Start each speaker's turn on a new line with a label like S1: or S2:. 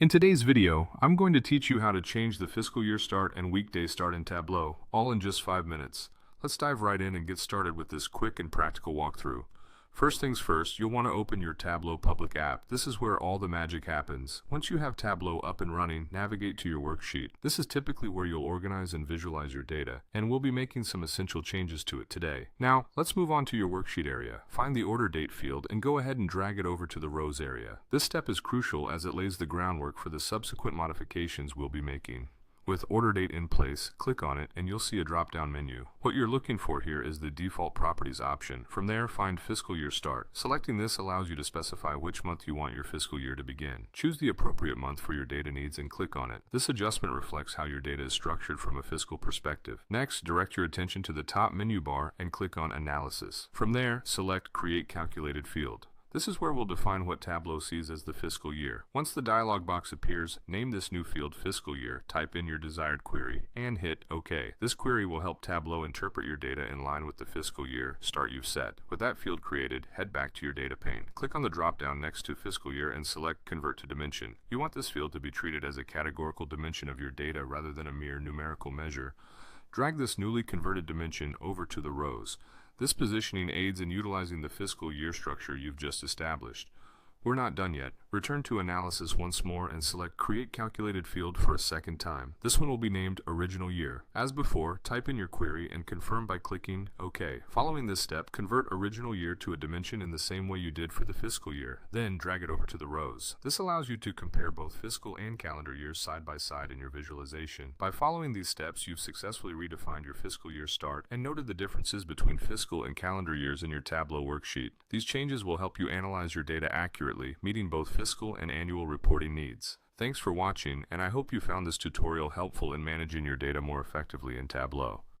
S1: In today's video, I'm going to teach you how to change the fiscal year start and weekday start in Tableau, all in just 5 minutes. Let's dive right in and get started with this quick and practical walkthrough. First things first, you'll want to open your Tableau public app. This is where all the magic happens. Once you have Tableau up and running, navigate to your worksheet. This is typically where you'll organize and visualize your data, and we'll be making some essential changes to it today. Now, let's move on to your worksheet area. Find the order date field and go ahead and drag it over to the rows area. This step is crucial as it lays the groundwork for the subsequent modifications we'll be making. With order date in place, click on it and you'll see a drop-down menu. What you're looking for here is the default properties option. From there, find fiscal year start. Selecting this allows you to specify which month you want your fiscal year to begin. Choose the appropriate month for your data needs and click on it. This adjustment reflects how your data is structured from a fiscal perspective. Next, direct your attention to the top menu bar and click on Analysis. From there, select Create Calculated Field. This is where we'll define what Tableau sees as the fiscal year. Once the dialog box appears, name this new field Fiscal Year, type in your desired query, and hit OK. This query will help Tableau interpret your data in line with the fiscal year start you've set. With that field created, head back to your data pane. Click on the drop-down next to Fiscal Year and select Convert to Dimension. You want this field to be treated as a categorical dimension of your data rather than a mere numerical measure. Drag this newly converted dimension over to the rows. This positioning aids in utilizing the fiscal year structure you've just established. We're not done yet. Return to Analysis once more and select Create Calculated Field for a second time. This one will be named Original Year. As before, type in your query and confirm by clicking OK. Following this step, convert Original Year to a dimension in the same way you did for the fiscal year. Then drag it over to the rows. This allows you to compare both fiscal and calendar years side by side in your visualization. By following these steps, you've successfully redefined your fiscal year start and noted the differences between fiscal and calendar years in your Tableau worksheet. These changes will help you analyze your data accurately, meeting both fiscal and annual reporting needs. Thanks for watching, and I hope you found this tutorial helpful in managing your data more effectively in Tableau.